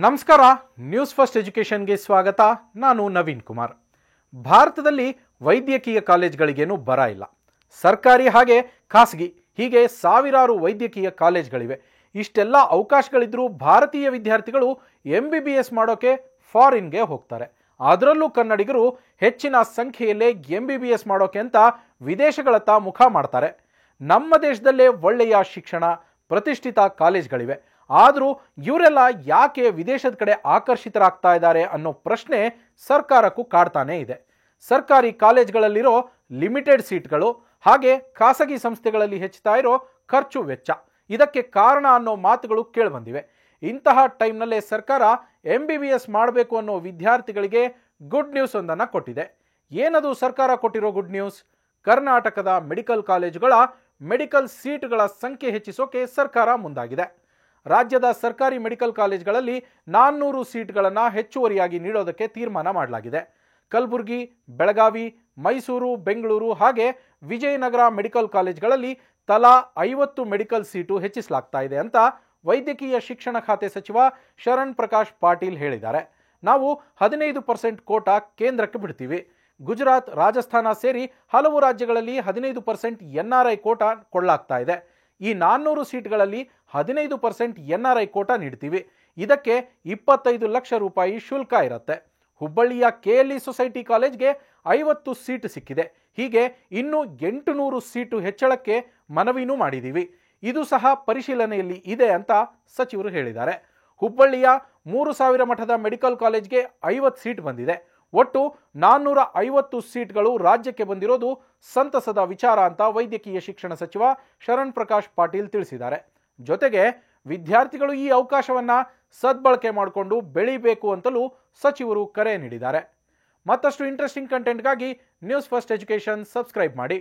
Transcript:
ನಮಸ್ಕಾರ. News first ಎಜುಕೇಷನ್ಗೆ ಸ್ವಾಗತ. ನಾನು ನವೀನ್ ಕುಮಾರ್. ಭಾರತದಲ್ಲಿ ವೈದ್ಯಕೀಯ ಕಾಲೇಜ್ಗಳಿಗೇನು ಬರ ಇಲ್ಲ. ಸರ್ಕಾರಿ ಹಾಗೆ ಖಾಸಗಿ ಹೀಗೆ ಸಾವಿರಾರು ವೈದ್ಯಕೀಯ ಕಾಲೇಜ್ಗಳಿವೆ. ಇಷ್ಟೆಲ್ಲ ಅವಕಾಶಗಳಿದ್ರೂ ಭಾರತೀಯ ವಿದ್ಯಾರ್ಥಿಗಳು MBBS ಮಾಡೋಕೆ ಫಾರಿನ್ಗೆ ಹೋಗ್ತಾರೆ. ಅದರಲ್ಲೂ ಕನ್ನಡಿಗರು ಹೆಚ್ಚಿನ ಸಂಖ್ಯೆಯಲ್ಲೇ MBBS ಮಾಡೋಕೆ ಅಂತ ವಿದೇಶಗಳತ್ತ ಮುಖ ಮಾಡ್ತಾರೆ. ನಮ್ಮ ದೇಶದಲ್ಲೇ ಒಳ್ಳೆಯ ಶಿಕ್ಷಣ, ಪ್ರತಿಷ್ಠಿತ ಕಾಲೇಜ್ಗಳಿವೆ. ಆದರೂ ಇವರೆಲ್ಲ ಯಾಕೆ ವಿದೇಶದ ಕಡೆ ಆಕರ್ಷಿತರಾಗ್ತಾ ಇದ್ದಾರೆ ಅನ್ನೋ ಪ್ರಶ್ನೆ ಸರ್ಕಾರಕ್ಕೂ ಕಾಡ್ತಾನೇ ಇದೆ. ಸರ್ಕಾರಿ ಕಾಲೇಜ್ಗಳಲ್ಲಿರೋ ಲಿಮಿಟೆಡ್ ಸೀಟ್ಗಳು ಹಾಗೆ ಖಾಸಗಿ ಸಂಸ್ಥೆಗಳಲ್ಲಿ ಹೆಚ್ಚುತ್ತಾ ಇರೋ ಖರ್ಚು ವೆಚ್ಚ ಇದಕ್ಕೆ ಕಾರಣ ಅನ್ನೋ ಮಾತುಗಳು ಕೇಳಿಬಂದಿವೆ. ಇಂತಹ ಟೈಮ್ನಲ್ಲೇ ಸರ್ಕಾರ MBBS ಮಾಡಬೇಕು ಅನ್ನೋ ವಿದ್ಯಾರ್ಥಿಗಳಿಗೆ ಗುಡ್ ನ್ಯೂಸ್ ಒಂದನ್ನು ಕೊಟ್ಟಿದೆ. ಏನದು ಸರ್ಕಾರ ಕೊಟ್ಟಿರೋ ಗುಡ್ ನ್ಯೂಸ್? ಕರ್ನಾಟಕದ ಮೆಡಿಕಲ್ ಕಾಲೇಜುಗಳ ಮೆಡಿಕಲ್ ಸೀಟುಗಳ ಸಂಖ್ಯೆ ಹೆಚ್ಚಿಸೋಕೆ ಸರ್ಕಾರ ಮುಂದಾಗಿದೆ. ರಾಜ್ಯದ ಸರ್ಕಾರಿ ಮೆಡಿಕಲ್ ಕಾಲೇಜ್ಗಳಲ್ಲಿ 400 ಸೀಟ್ಗಳನ್ನು ಹೆಚ್ಚುವರಿಯಾಗಿ ನೀಡೋದಕ್ಕೆ ತೀರ್ಮಾನ ಮಾಡಲಾಗಿದೆ. ಕಲಬುರಗಿ, ಬೆಳಗಾವಿ, ಮೈಸೂರು, ಬೆಂಗಳೂರು ಹಾಗೆ ವಿಜಯನಗರ ಮೆಡಿಕಲ್ ಕಾಲೇಜ್ಗಳಲ್ಲಿ ತಲಾ 50 ಮೆಡಿಕಲ್ ಸೀಟು ಹೆಚ್ಚಿಸಲಾಗ್ತಾ ಇದೆ ಅಂತ ವೈದ್ಯಕೀಯ ಶಿಕ್ಷಣ ಖಾತೆ ಸಚಿವ ಶರಣ್ ಪ್ರಕಾಶ್ ಪಾಟೀಲ್ ಹೇಳಿದ್ದಾರೆ. ನಾವು 15% ಕೋಟಾ ಕೇಂದ್ರಕ್ಕೆ ಬಿಡ್ತೀವಿ. ಗುಜರಾತ್, ರಾಜಸ್ಥಾನ ಸೇರಿ ಹಲವು ರಾಜ್ಯಗಳಲ್ಲಿ 15% NRI ಕೋಟಾ ಕೊಡಲಾಗ್ತಾ ಇದೆ. ಈ 400 ಸೀಟ್ಗಳಲ್ಲಿ 15% NRI ಕೋಟಾ ನೀಡ್ತೀವಿ. ಇದಕ್ಕೆ 25 ಲಕ್ಷ ರೂಪಾಯಿ ಶುಲ್ಕ ಇರುತ್ತೆ. ಹುಬ್ಬಳ್ಳಿಯ KLE ಸೊಸೈಟಿ ಕಾಲೇಜ್ಗೆ 50 ಸೀಟು ಸಿಕ್ಕಿದೆ. ಹೀಗೆ ಇನ್ನೂ 800 ಸೀಟು ಹೆಚ್ಚಳಕ್ಕೆ ಮನವಿನೂ ಮಾಡಿದ್ದೀವಿ. ಇದು ಸಹ ಪರಿಶೀಲನೆಯಲ್ಲಿ ಇದೆ ಅಂತ ಸಚಿವರು ಹೇಳಿದ್ದಾರೆ. ಹುಬ್ಬಳ್ಳಿಯ 3000 ಮಠದ ಮೆಡಿಕಲ್ ಕಾಲೇಜ್ಗೆ 50 ಸೀಟ್ ಬಂದಿದೆ. ಒಟ್ಟು 450 ಸೀಟ್ಗಳು ರಾಜ್ಯಕ್ಕೆ ಬಂದಿರೋದು ಸಂತಸದ ವಿಚಾರ ಅಂತ ವೈದ್ಯಕೀಯ ಶಿಕ್ಷಣ ಸಚಿವ ಶರಣ್ ಪ್ರಕಾಶ್ ಪಾಟೀಲ್ ತಿಳಿಸಿದ್ದಾರೆ. ಜೊತೆಗೆ ವಿದ್ಯಾರ್ಥಿಗಳು ಈ ಅವಕಾಶವನ್ನ ಸದ್ಬಳಕೆ ಮಾಡಿಕೊಂಡು ಬೆಳಿಬೇಕು ಅಂತಲೂ ಸಚಿವರು ಕರೆ ನೀಡಿದ್ದಾರೆ. ಮತ್ತಷ್ಟು ಇಂಟ್ರೆಸ್ಟಿಂಗ್ ಕಂಟೆಂಟ್ಗಾಗಿ ನ್ಯೂಸ್ ಫಸ್ಟ್ ಎಜುಕೇಷನ್ ಸಬ್ಸ್ಕ್ರೈಬ್ ಮಾಡಿ.